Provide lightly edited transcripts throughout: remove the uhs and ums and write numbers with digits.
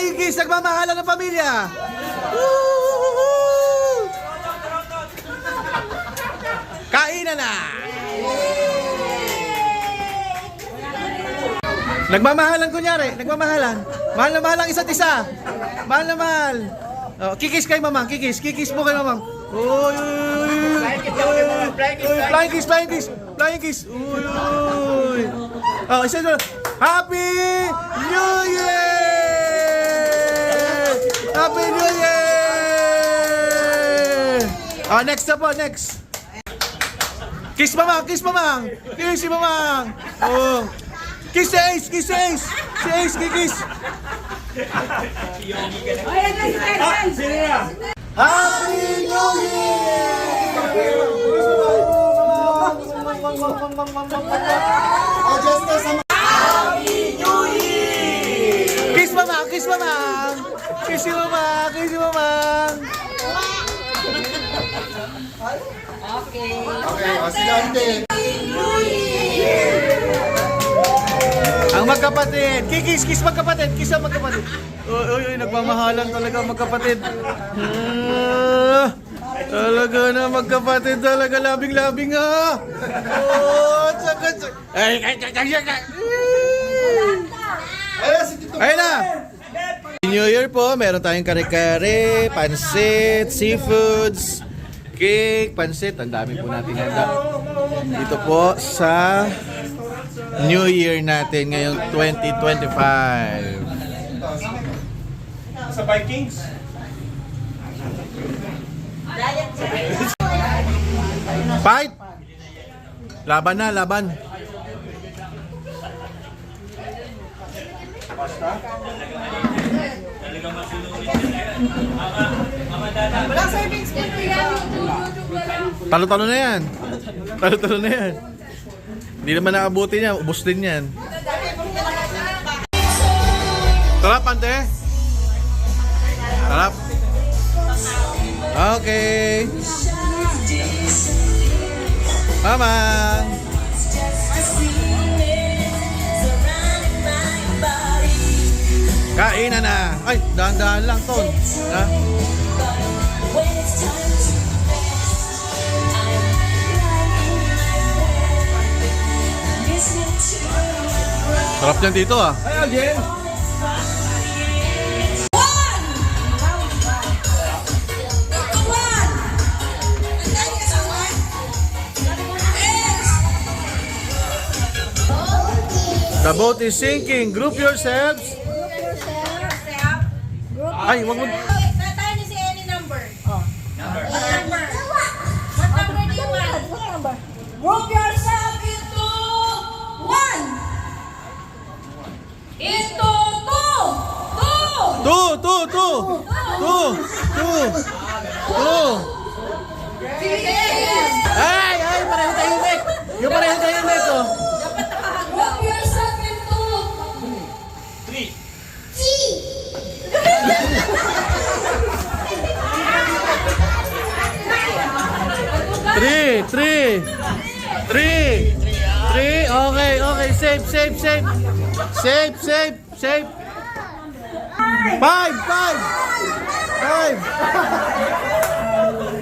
Flying kiss, nagmamahalan ng pamilya. Woo! Kainan na. Nagmamahalan kunyari, nagmamahalan. Mahal na mahal ang isa't isa. Mahal na mahal. Oh, kikis kay mamang, kikis mo kay mamang. Uy, flying kiss, flying kiss, flying kiss. Uy. Oh, isa doon. Happy New Year! Happy New Year! Oh, next na po, next. Kiss mamang, kiss mamang. Kiss si mamang. Oh. Kiss si Ace, kiss si Ace. Si Ace, kikis. Happy New Year! Happy New Year! Kiss mama, kiss mama. Kiss si mama, kiss si mama. Okay. Okay, sige. Ang magkapatid, kiss magkapatid, kiss ang magkapatid. Uy, nagmamahalan talaga magkapatid. Talaga na magkapatid, talaga labing-labing ah. Oh, sakit. Ay. Ayun na. New Year po, meron tayong kare-kare, pansit, seafoods, cake, pansit. Ang dami po natin handa. Dito po sa New Year natin ngayong 2025. Sa Vikings? Fight! Laban na, laban. Wala serving spoon ko yan. Talo-talo na yan. Talo-talo na yan. Hindi naman nakabuti niya, ubos din yan. Tarap, ante. Tarap. Okay. Mamang. Kainan na. Ay, dahan-dahan lang, Ton. Ha? Sarap niyan dito ah. Ay, Aljen! The boat is sinking. Group yourselves. Ay, wag mo. Tayo niyo si any number. What number? What number do you want? Group yourself into 1. Into 2. 2. Ay, pareho tayo net. Yung pareho tayo net oh. Group yourself into 3. Three. Okay. Safe. 5.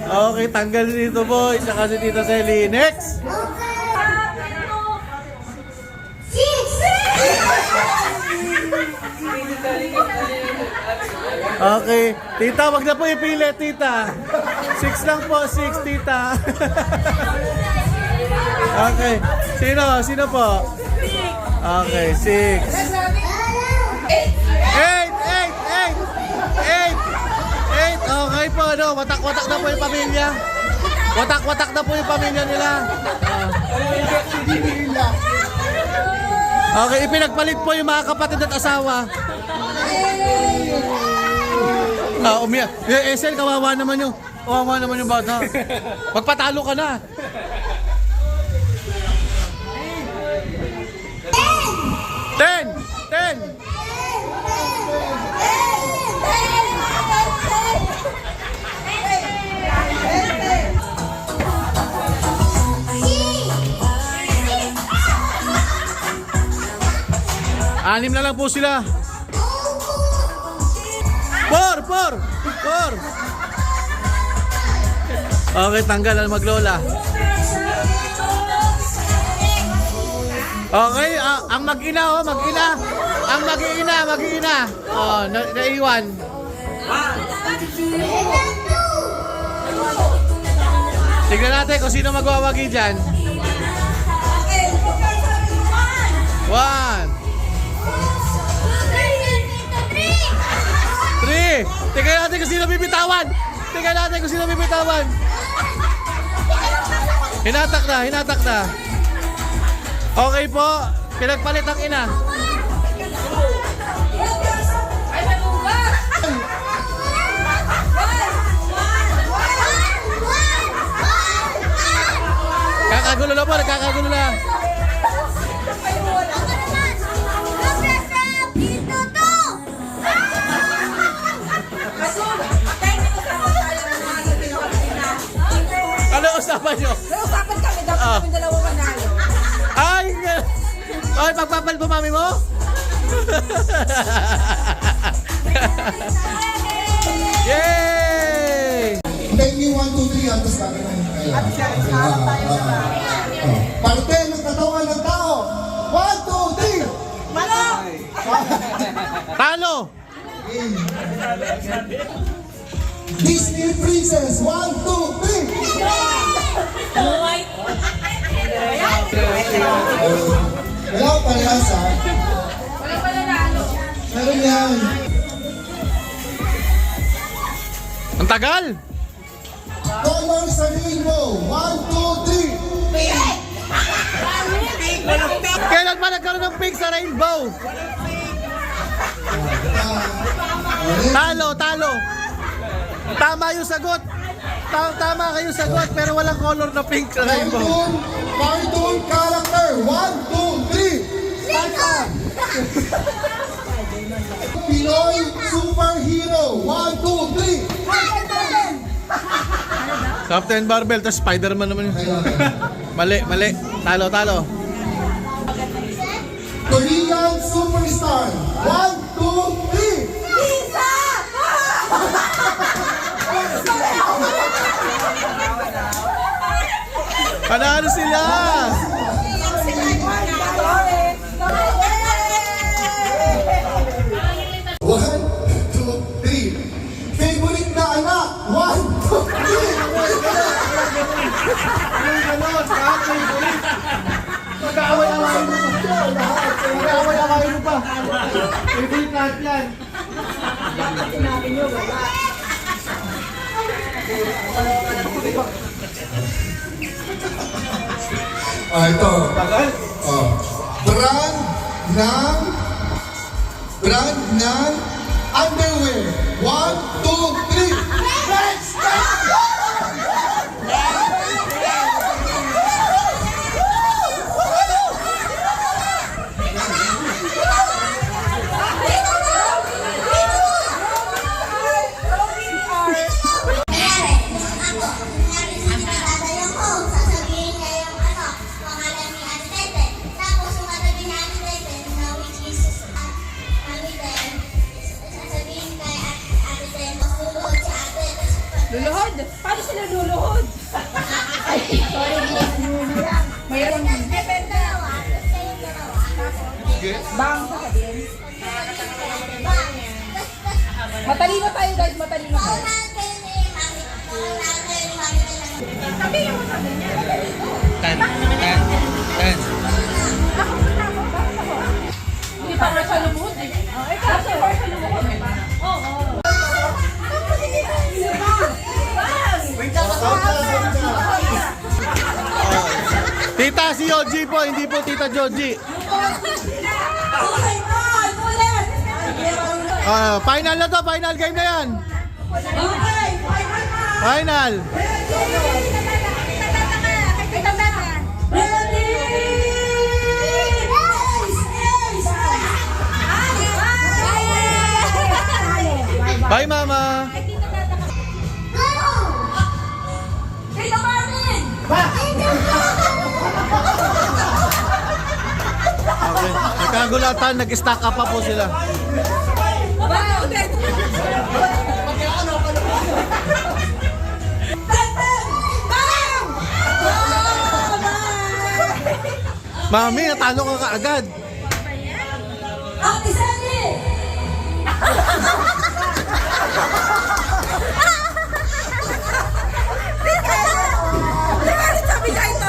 Okay, tanggal dito boy. Saka si Tita Selly. Next. Okay. Tita, wag na po ipilit, Tita. 6 lang po, 6, Tita. Okay. Sino po? Okay, 6. 8. Okay po, no? Watak-watak na po yung pamilya. Watak-watak na po yung pamilya nila. Okay, ipinagpalit po yung mga kapatid at asawa. Umiyak. Esel, kawawa naman yung bata. Magpatalo ka na. 10. Anim na lang po sila. 4. Okay, tanggal ang maglola. Okay, ang mag-ina oh, mag-ina. Ang mag-ina. Oh, naiwan. Tignan natin kung sino magwawagi dyan. 1. Tignan natin kung sino bibitawan. Hinatak na. Okay po, pinagpalit ang ina. Ay, malugar! Kakagulo na po, nagkakagulo na. Ano usapan nyo? May usapan kami, dapat kami dalawa manalo. Ay, pagpapal po mami mo? Yay! Take me 1, 2, 3, antas kami na yung kaya. Parte ng katawan ng tao. 1, 2, 3. Manok! Talo! Disney Princess. 1, 2, 3. Wala ko parehas ha. Wala pa nanalo. Meron yan. Ang tagal! Colors sa rainbow. 1, 2, 3. Kailan ba nagkaroon ng pink sa rainbow? Talo! Tama yung sagot! Tama kayo sagot pero walang color na pink sa rainbow. Cartoon character. 1, 2, 3. Start. Pinoy superhero. 1, 2, 3. Captain Barbell, tapos Spider-Man naman yun. Mali. Talo. Korean superstar. 1, 2, 3. Lisa! Panalo sila! 1, 2, 3. Favorite na anak. 1, 2, 3. Mag-aaway-awayin mo pa. Favorite lahat yan. Ito. Brand ng underwear. 1, 2, 3. Next! Luluhod? Paano sila luluhod? Ay, sorry. Mayroon. Bang sasabihin. Matalino tayo guys, matalino tayo. Sabihin mo sabi niya. Ten. Hindi pa rin siya lumuhod eh. Ikaw siya lumuhod eh. Oo. Tita, si Yoji po, hindi po Tita Joji. Final na to, final game na yan. Final. Bye, Mama. Okay. Nagkagulatan, nag-stack up pa po sila. Bang! Mami, natalo ka kaagad. Ate Sally! Sabi ka ito,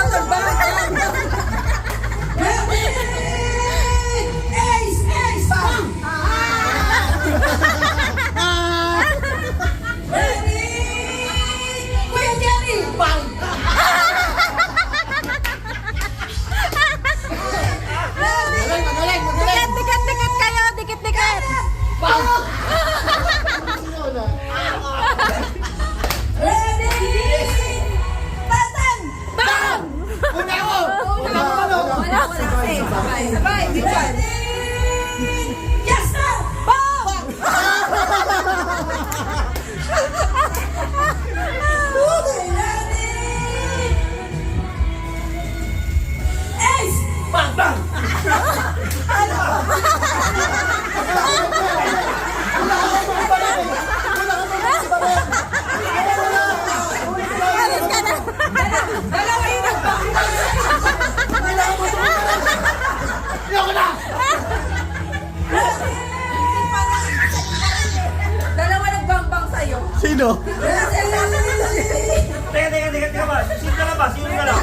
Ace! Ace! Bang! Ready! Kuya Jerry! Bang! Dikit kayo, dikit. Ready! Tatan! Bang! Sabay! Ready! Yes, sir! Bang! Ready! Ace! Bang! Bang! Dalawa yung nagbang! Dalawa nagbang sa'yo. Sino? Teka ba? Sino ka na ba? Sino ka na?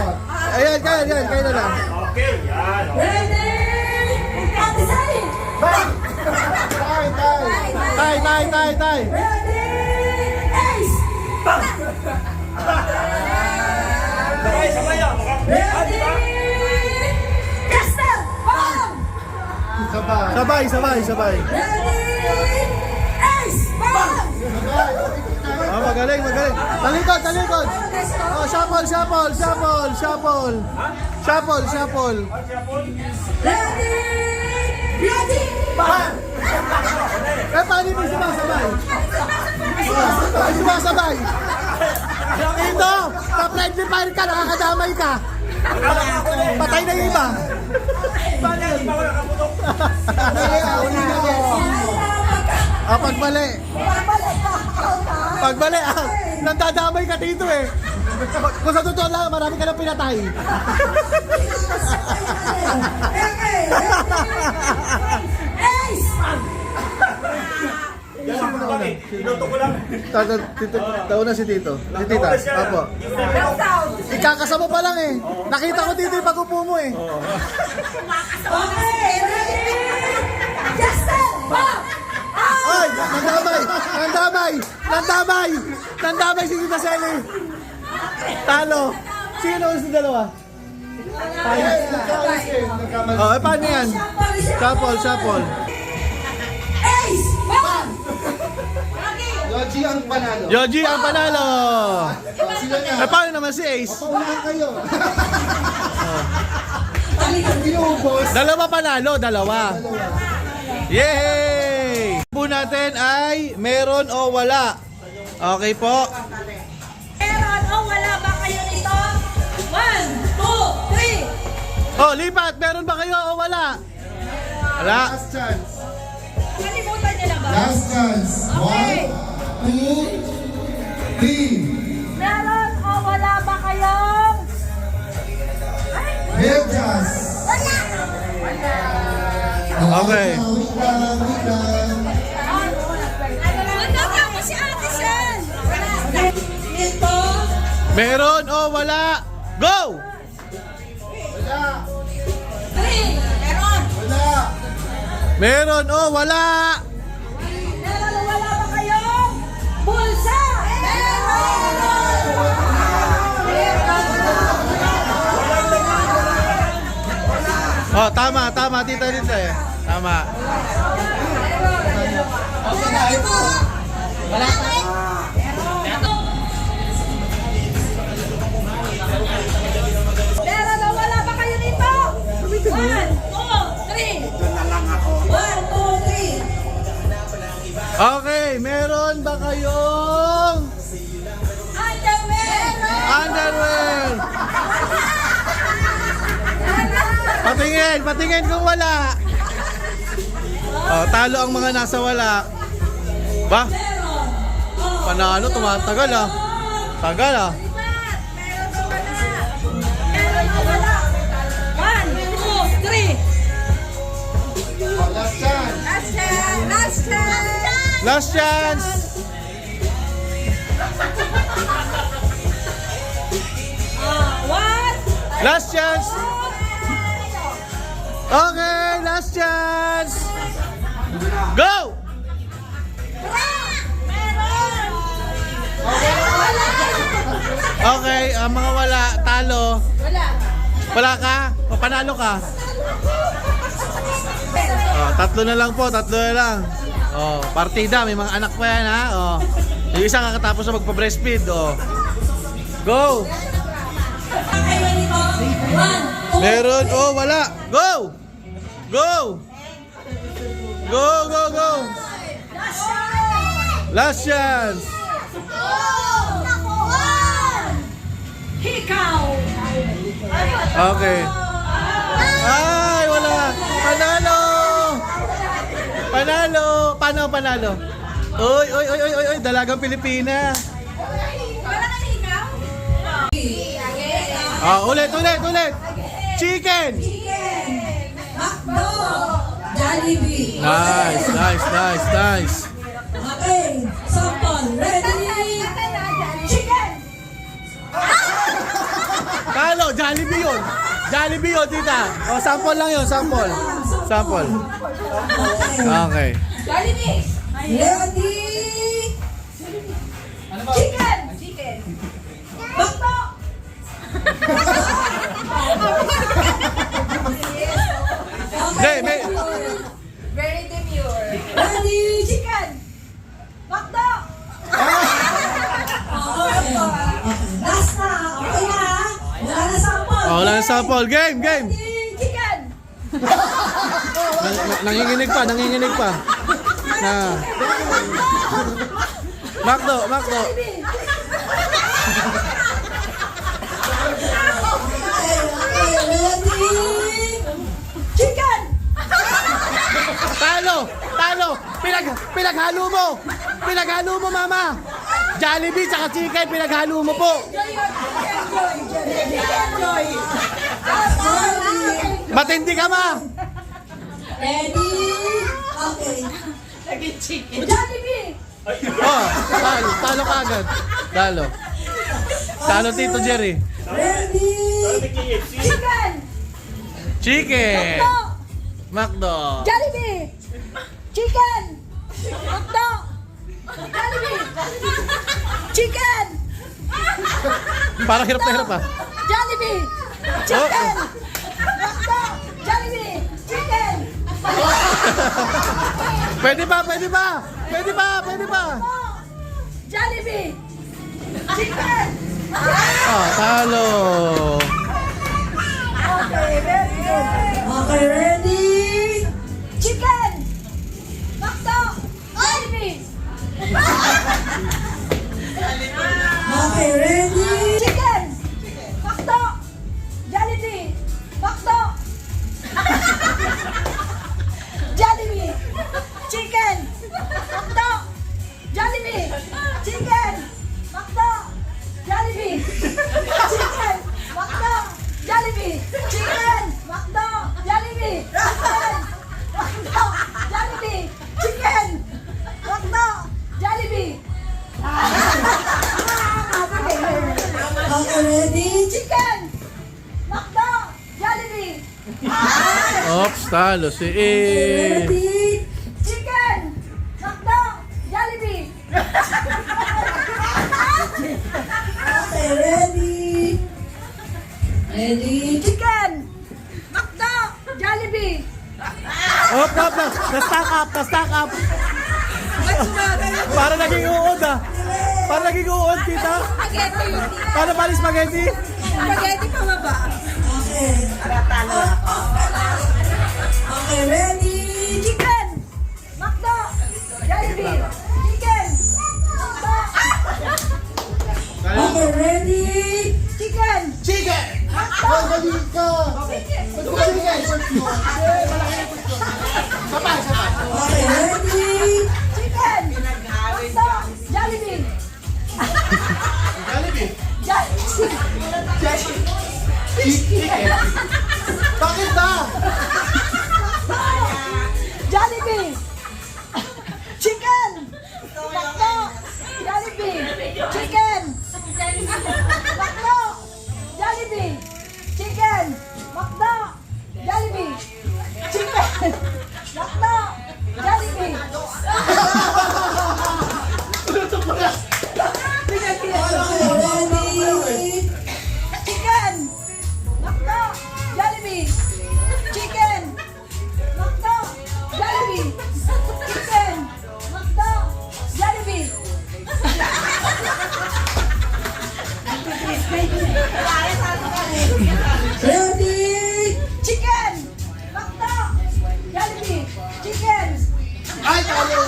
Ayan, kayo na lang. Okay, yan. Ready? Ate Sally! Tay. Ready? Ace! Sabay yan. Ready? Caster! Bang! Sabay. Ready? Ace! Bang! Oh, magaling. Talikod. Oh, shuffle. Ready? Ready? Bang! Paano mo sumasabay? Sumasabay. Ito, pa-friendly fire ka, nakakadamay ka. Patay na yung iba. Paano yan? Di ba wala kaputok? Pagbali, nandadamay ka dito eh. Kung sa totoo lang, marami ka nang pinatay. Ace! Yan ang bakit? Piloto ko lang. Taon na si Tito. Si Tita. Apo. Ikakasama pa lang eh. Nakita ko dito yung pag-upo mo eh. Okay, ready? Caster! Bang! Ay! Nandamay si Tita Selly. Talo. Sino ulit sa dalawa? Oh, paano yan? Shuffle. Ace! Bang! Yoji ang panalo. Sila na. Paano naman si Ace? Paunahan kayo. Inubos. Dalawa panalo, dalawa. Yay! Po natin ay meron o wala. Okay po. Meron o wala ba kayo nito? 1, 2, 3. Oh, lipat. Meron ba kayo o wala? Wala. Last chance. Kalimutan niyo na ba? Last chance. Okay. 1, 2, 3. Meron o wala ba kayong? Medyas. Okay. Wait lang. Wala mo si Ate Sel. Ito. Meron o wala? Go! 3. Meron. Wala. Meron o wala? Meron o wala ba kayong? Bulsa. Oh, tama, Tita Linda eh. Tama. Meron o wala ba kayo dito? 1, 2, 3. 1, 2, 3. Okay, meron ba kayong Underwear. underwear? Patingin kung wala. Oh, talo ang mga nasa wala. Ba? Panalo, tumatagal ah. Tagal ah. Meron pa wala. 1, 2, 3. Last chance. Last chance. Last chance. Last chance. One. Last chance. Okay, last chance. Go! Meron. Okay, ang mga wala, talo. Wala. Wala ka? O panalo ka? Oh, tatlo na lang po, tatlo na lang. Oh, partida, may mga anak pa yan ha. Oh. Yung isa kakatapos na magpa-breastfeed. Oh. Go! Meron. Oh, wala. Go! Go! Go, go, go! Last chance! Hikaw. Okay. Ay, wala. Panalo! Panalo! Paano ang panalo? Oy, oy, oy, oy, oy, oy, dalagang Pilipina. Wala ka hikaw? Ah, ulit, ulit, ulit. Chicken! Makdo. Jollibee. Nice, nice, nice, nice. Okay. Sample. Ready? Chicken. Talo, Jollibee yun. Jollibee yun, tita. O, sample lang yun, sample. Sample. Okay. Jollibee. Ready? Chicken. Chicken. Makdo. Hindi, may... Very demure. Ready? Chicken. Makdo. Last na. Okay na. Wala na sample. Oh, wala na sample. Game, game. Ready? Chicken. Nanginginig pa, nanginginig pa. Na. Makdo, Makdo. Chicken. Talo, talo. Pinaghalo mo. Pinaghalo mo, mama. Jollibee tsaka chicken, pinaghalo mo po. Matindi ka, ma. Ready? Okay. Naging chicken. Jollibee. Oh, talo, talo ka agad. Talo. Talo, Tito Jerry. Ready? KFC. Chicken. Chicken. Makdo. Makdo. Jollibee. Chicken. Makdo. Jollibee. Chicken. Parang hirap na hirap ah. Jollibee. Chicken. Makdo. Jollibee. Chicken. Pwede ba, pwede ba? Pwede ba, pwede ba? Jollibee. Chicken. Oh, talo. Okay, very good. Okay, ready? Chicken. Makdo. Jollibee. Okay, ready? Chicken. Makdo. Jollibee. Makdo. Jollibee. Chicken. Makdo. Jollibee. Chicken. Makdo. Jollibee. Chicken. Makdo. Jollibee. Chicken. Makdo. Jollibee. Chicken. Makdo. Jollibee. Chicken. Makdo. Jollibee. Okay, ready? Chicken. Makdo. Jollibee. Oops, talo si E. Ready? Chicken. Makdo. Jollibee. Okay, ready? Ready? Chicken. Makdo. Jollibee. Op, op, op. Na-stack up, na-stack up. Para naging uod ah. Para naging uod, tita. Spaghetti. Paano pala spaghetti? Spaghetti pa ba? Okay. Okay, ready? Chicken. Makdo. Jollibee. Chicken. Makdo. Okay, ready? Chicken. Chicken! Oh, galing ka! Chicken! Sabay, sabay. Chicken. Makdo. Jollibee. Chicken. Makdo. Jollibee. Chicken. Makdo. Jollibee. Chicken. Makdo. Jollibee. Chicken. Makdo. Jollibee. Chicken. Makdo. Jollibee. Ready? Chicken. Makdo. Jollibee. Chicken. Ay, talo!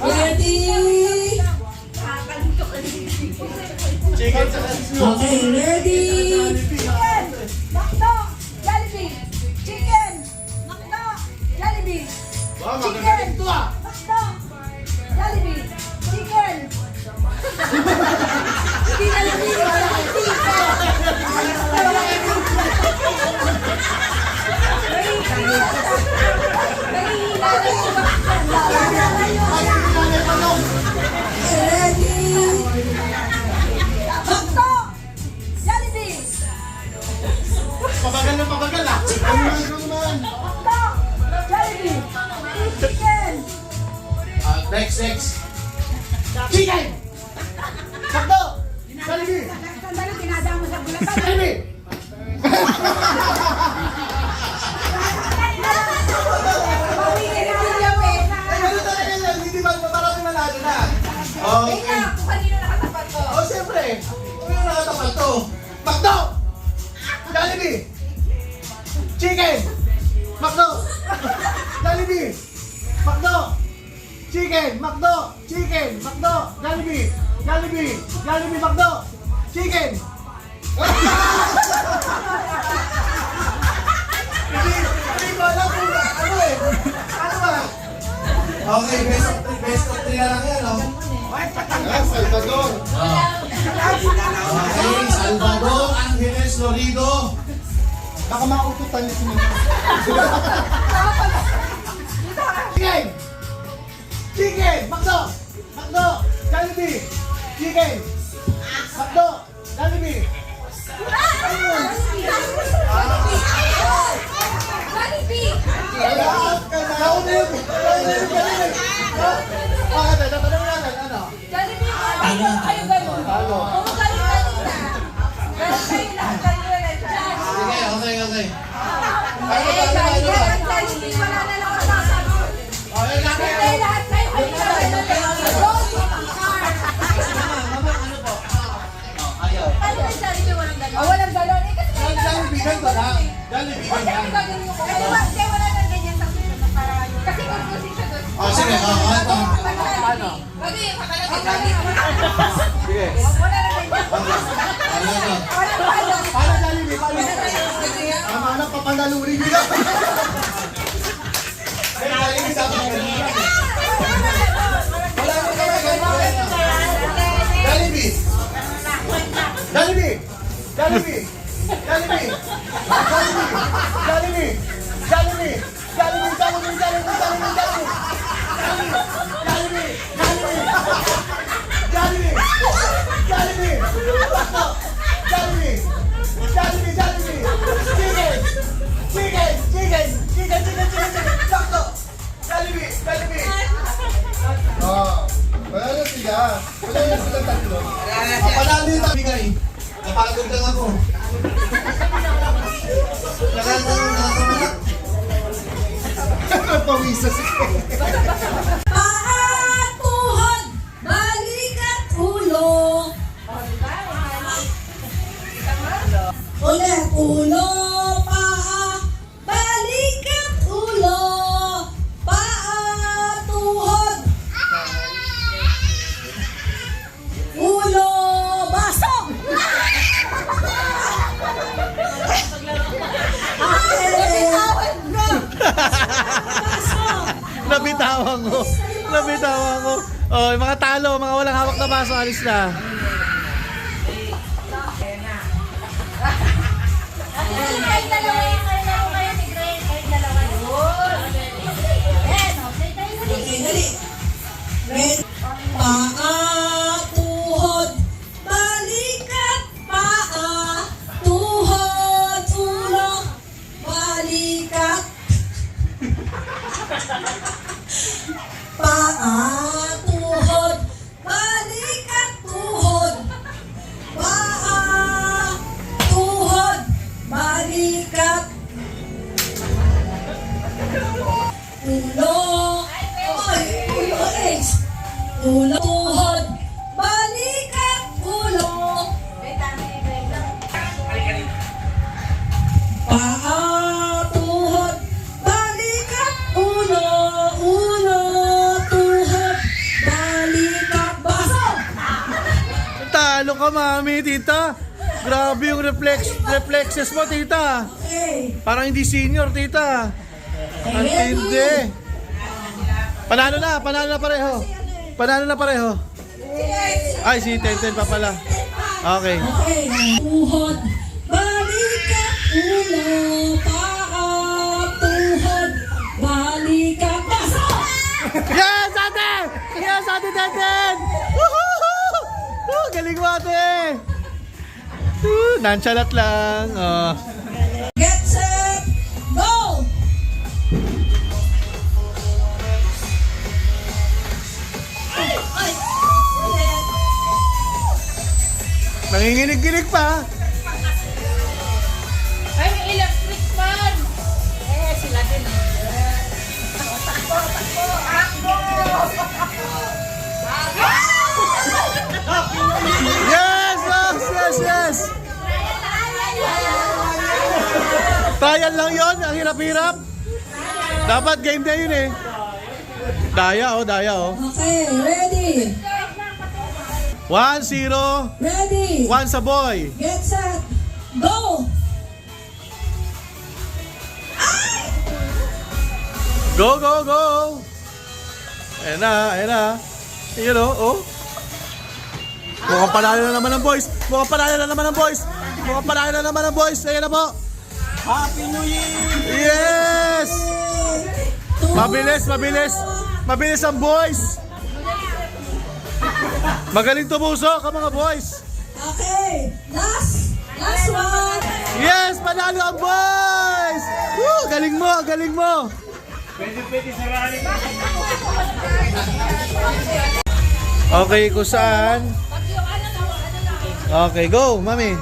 Ready? Chicken sa kasino. Okay, ready? Chicken. Makdo. Jollibee. Chicken. Makdo. Jollibee. Wow, magagaling to ah! Makdo. Jollibee. Chicken. Hindi na lang yun. Ready? Makdo. Jollibee. Pabagal na pabagal ah! Ano naman? Makdo. Jollibee. Chicken. Next. Chicken! Sakto! Jollibee! Sandali, tinadaan mo sa bulatan. Jollibee! Pawigin natin yung pera. Ganun talaga yan, hindi ba parang manalo na? Okay. Kaya, kung kanino nakatapat ko. Oh, siyempre. Kung yung nakatapat to. Makdo! Jollibee! Chicken! Makdo! Jollibee! Makdo! Chicken! Makdo! Chicken! Makdo! Jollibee! Jollibee! Jollibee! Makdo! Chicken! Hindi ko alam kung ano eh. Ano ba? Okay, best of 3 na lang yan, oh. Salvador. Okay, Salvador Angeles Lorido. Baka maututan niyo sila. Chicken! Chicken! Makdo! Makdo! Jollibee! Chicken! Makdo! Jollibee! Jollibee. Nauna yun! Okay, tatanong natin, ano? Jollibee, kayo ganun. Ano? Kung galing-galing na. Galing kayo lahat, galing-galing siya. Sige, okay. Jollibee, wala na lang masasagot. Okay, Hindi, lahat kayo galing-galing. Don't Ayaw. Ano yung Jollibee, walang galon? Walang galon. Eh, kasi kayo Jollibee ganito lang. Jollibee Kasi ganyan. gagawin mo ko. Kasi wala nang ganyan sa susunod para kasi confusing siya doon. Oh, sige, ito. Paano? Bagay, pakalagay. Sige. Wala nang ganyan. Ano ito? Wala nang galon. Paano Jollibee? Paano? Tama na, papanalurin nyo lang. Ay, Jollibee sa akin. Wala na ganyan. Jollibee! Jollibee! Jollibee! Jollibee! Jollibee! Jollibee! Jollibee! Jollibee! Jollibee! Jollibee! Jollibee! Jollibee! Jollibee! Chicken! Sakto! Jollibee! Oh, wala na sila. Wala na silang tatlo. Panalo yung bigay. Napagod lang ako. Nakakamalak. Pawisas ako. Paa, tuhod, balik at ulo. Ulit, ulo, paa, balik at ulo. Paa, tuhod, ulo, baso. Nabitawan ko. Oh, yung mga talo, mga walang hawak na baso, alis na. Kayo dalawa yung kayo ni Grace. Kayo dalawa yun. ulo, tuhod, balikat, ulo. Paa, tuhod, balikat, ulo, ulo, tuhod, balikat, baso. Talo ka, mami, tita. Grabe yung reflexes mo, tita. Okay. Parang hindi senior, tita. Ang tindi. Panalo na pareho. Panalo na pareho. Ay, si Tenten pa pala. Okay. Okay. Tuhod, balikat, ulo, paa, tuhod, balikat, baso. Yes, ate! Yes, ate Tenten! Woohoo! Galing mo, ate! Nonchalant lang. Oh. Get set, go! Nanginginig-ginig pa. Ay, may electric fan! Eh, sila din. Yes! Yes! Trial lang yon, ang hirap-hirap. Dapat game na yun eh. Daya oh. Okay, ready? 1-0. Ready? 1 sa boy. Get set, go! Go! Ayan na. Yun oh. Mukhang panalo na naman ang boys. Ayan na po. Happy New Year! Yes! Mabilis ang boys. Magaling tumusok ang mga boys. Okay, last one. Yes! Panalo ang boys! Woo! Galing mo! Pwede sa rally. Okay, kung saan? Okay, go, mami.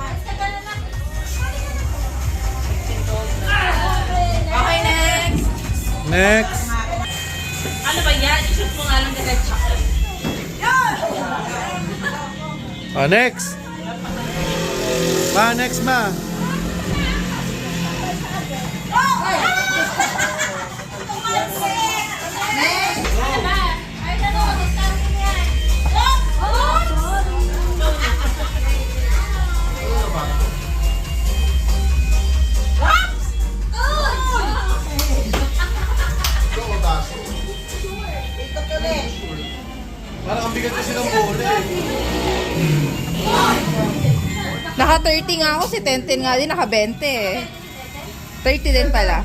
Okay, next! Next. Ano ba yan? I-shoot mo nga lang diretso. Next. Next ma. Parang ang bigat kasi ng bola eh. Naka 30 nga ako, si Tenten nga din, naka 20 eh. 30 din pala.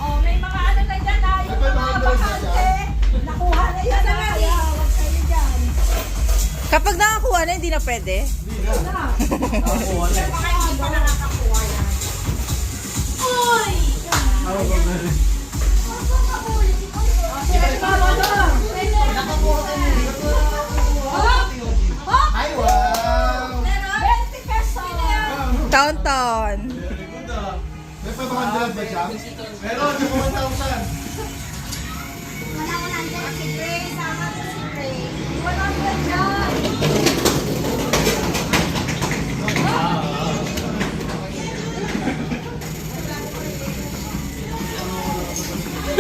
Oh, may mga ano na dyan, yung mga bakante. Nakuha na yan. Huwag kayo dyan. Kapag nakakuha na, hindi na pwede. Uy! Ay, wow! 20 pesos. Taon-taon. May 500 ba siya? Meron, yung 1,000. Wala dyan si Grace. Sama ko si Grace. 100 dyan.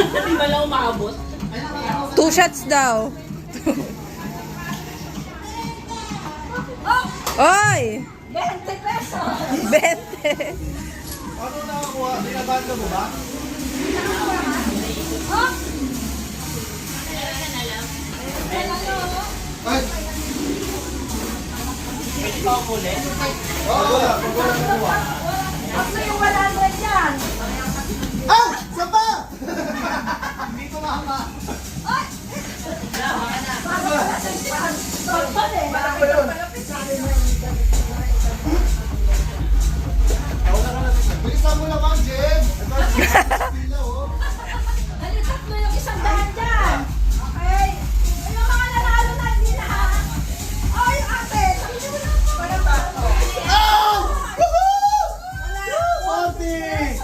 Hindi ba lang umabot? 2 shots daw. Oy! 20 pesos. 20. Ano nakakuha? Binabanda mo ba? Ay! Pwede pa ako ulit. Wala nakuha. Ako yung 100 yan. Ah! Sapa! Hindi ko mama. Bilisan mo naman, Jen. Ano, tatlo yung 100 dyan. Okay. Ay, yung mga nanalo na, hindi na ha. Ay, ate. Sabi mo na ako. Walang bato. Oh! Woohoo! Wala. 40!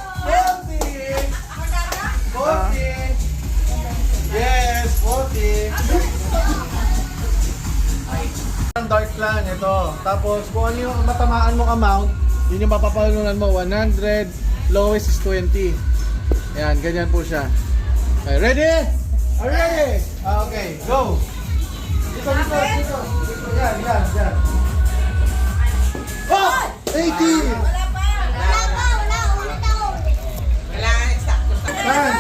40! Yes, 40! Ang dark plan, ito. Tapos, kung ano yung matamaan mong amount, yun yung mapapalunan mo. 100, lowest is 20. Ayan, ganyan po siya. Okay, ready? Are you ready? Okay, go! Dito. Yan. Oh! 80! Wala pa. Tan!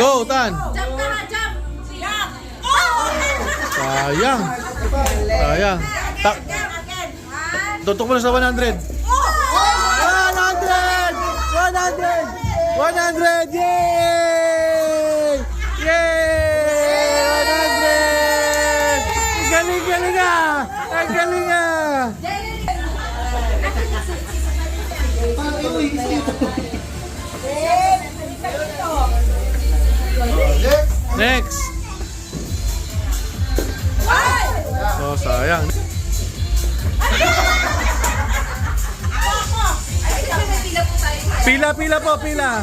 Go, Tan! Jump ka ha, jump. Jump. Oh! Sayang. Sayang. Again. Tutok mo na sa 100. 100! 100! 100! Yay! Yay! 100! Galing ah! Ang galing ah! Next! Oh, sayang. Pila po, pila.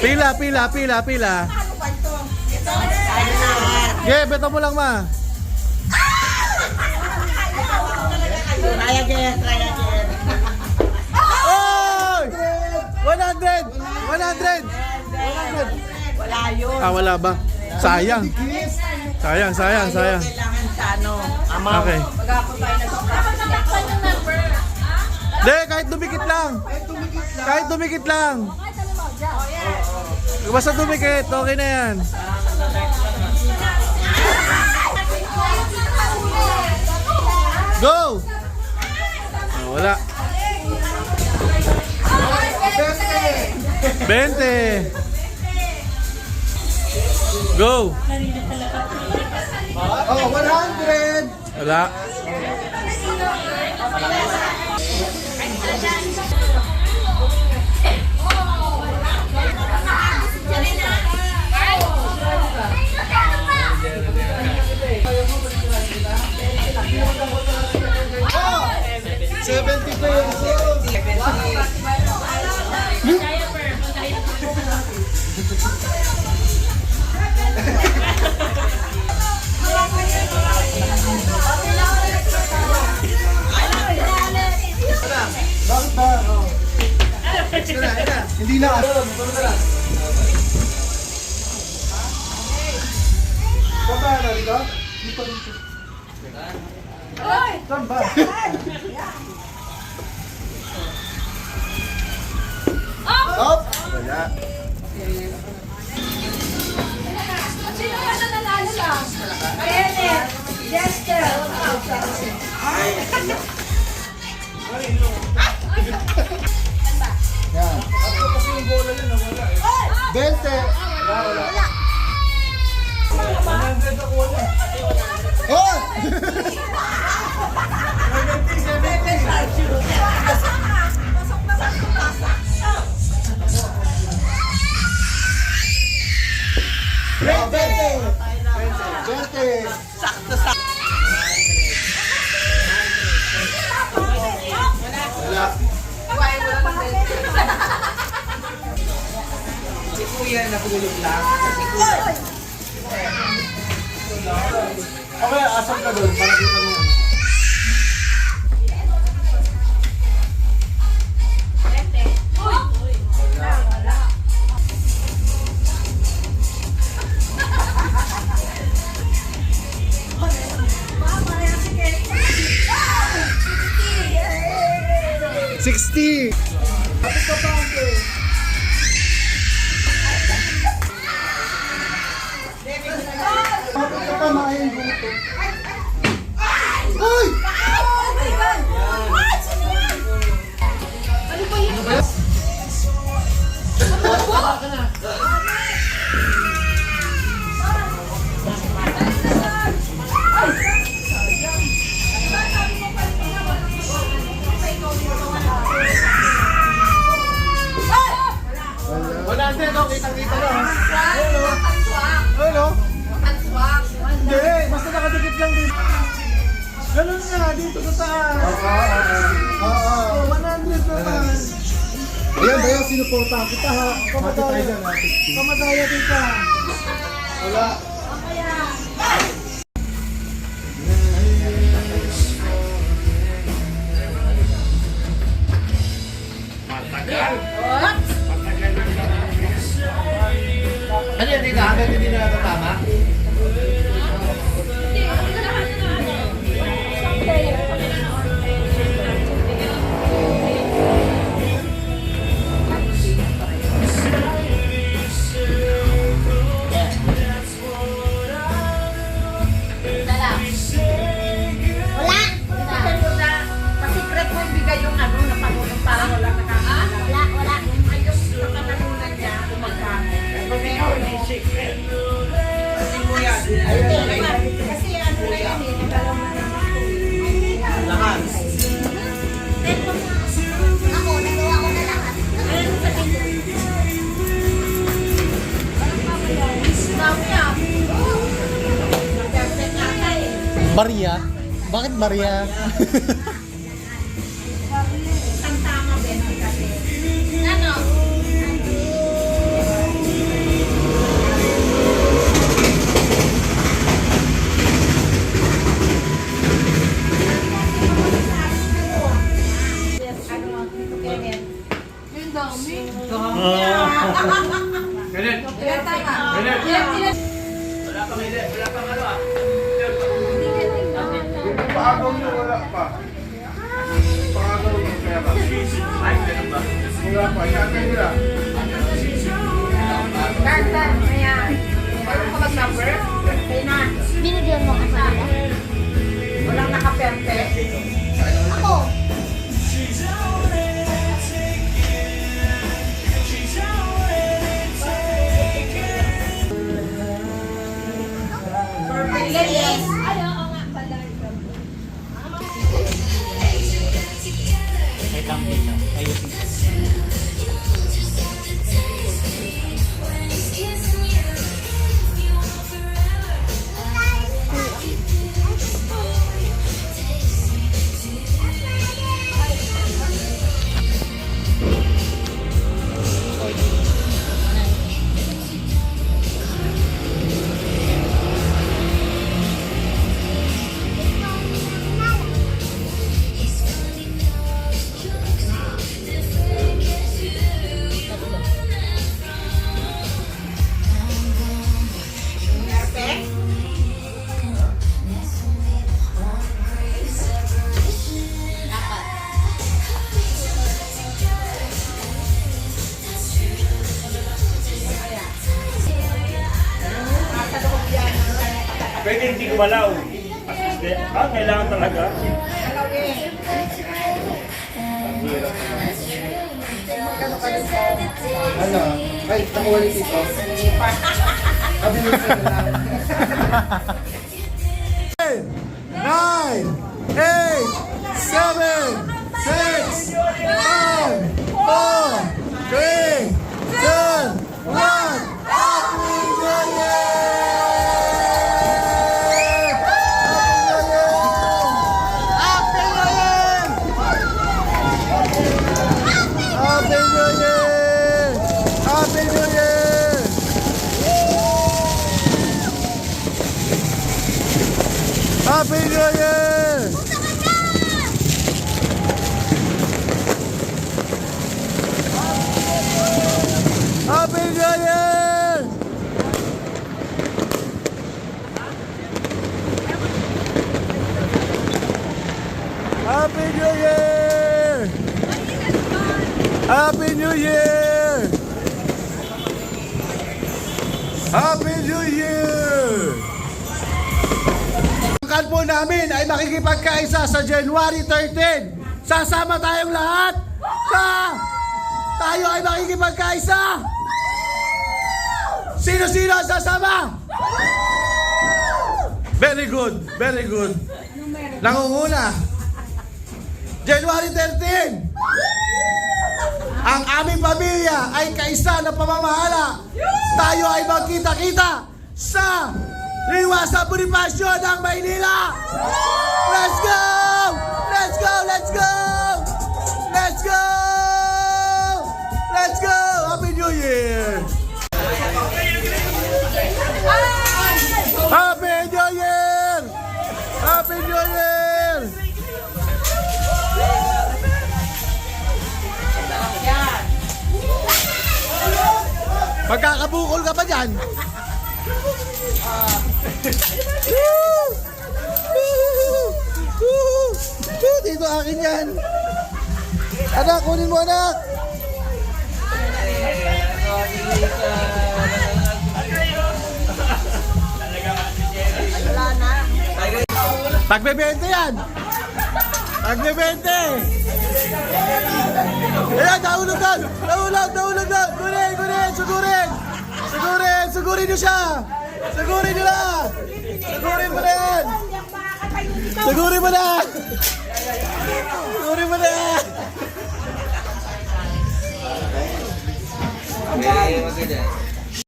Pila. Yeah, beto mo lang ma. Try again. Oy! 100! Wala yun. Ah, wala ba? Sayang. Sayang. Kailangan sa amount. Okay. Dapat natakpan yung number. De, kahit dumikit lang. Kahit dumikit lang. Kahit ano mo, dyan. Basta dumikit, okay na yan. Go! Oh, wala. 20. Go! Oh, 100! Wala. Oh! 72 years old! Bakit ba? Hindi na. Baba na dito? Dito. Saan ba? Up! Wala. Sino ba na nanalo lang? Kenneth. Jester. Yan. 20. Oh! Si Kuya natulog lang. Si Kuya. Okay, asam ka doon para kita mo. $60. Kapit ka pa, Ante. Kapit ka pa, maayang gusto. Uy! Oh my God! dito sa taas. Oo. 100 naman. Ayan, bayaw, sinuportahan kita ha. Pamadaya kita. Wala. Ano yan, Rita? Hanggang hindi na natatama? Pasikret mo ibigay yung ano na pangunan para wala nakakaalam. Wala. Ay, yung pagkatalunan niya, kung magkano. Kasi ano na yan eh, nagalaman na ako. Lahat. Ako, nagawa ko na lahat. Ano sa pinto? Dami ah. Nag-perfect ata eh. Maria? Bakit Maria? Isang tama, Beto, kasi. Ano? Paagaw nyo, wala pa. Paagaw nyo, pera. Wala pa, iatay nila. Dandan, ayan. Meron ka mag-number? Kainan. Binigyan mo ka sa Walang nakaperte. Ako. Perfect. Yes. Ay, oo nga pala. Perfect. Pwede hindi kumalaw. Kailangan talaga. Ano? Ay, nakuha ni Tito. Sabi mo sa lang. 9, 8, 7, 6, 5, 4, 3, 2, 1. Happy New Year! Happy New Year! Happy New Year! Happy New Year! Happy New Year! Happy New Year! Happy New Year! Happy New Year! Happy New Year! Ang po namin ay makikipagkaisa sa January 13. Sasama tayong lahat. Tayo ay makikipagkaisa. Sino-sino ang sasama? Very good, very good. Nangunguna. January 13. Ang aming pamilya ay kaisa na pamamahala. Tayo ay magkita-kita sa Liwasa Bonifacio ng Maynila. Let's go! Let's go! Let's go! Let's go! Let's go! Happy New Year! Happy New Year! Happy New Year! Magkakabukol ka pa dyan. Dito akin yan. Anak, kunin mo anak. Pagbebente yan. Pagbebente. Ayan, nahulog na. Nahulog na. Kunin. Sugurin nyo siya. Sugurin nyo na. Sugurin mo na yan. Sugurin mo na. Sugurin mo na.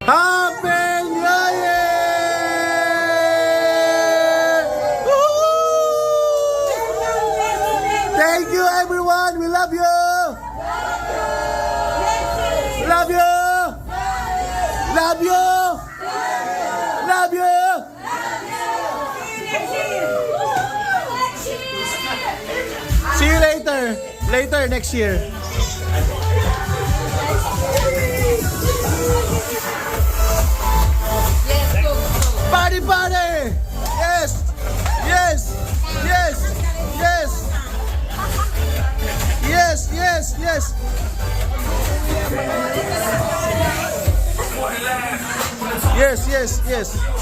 Happy New Year! Woo! Thank you everyone. We love you. Love you. Love you. Love you. See you later. Later next year. Party, party! Yes! Yes! Yes! Yes! Yes! Yes! Yes! Yes! Yes! Yes!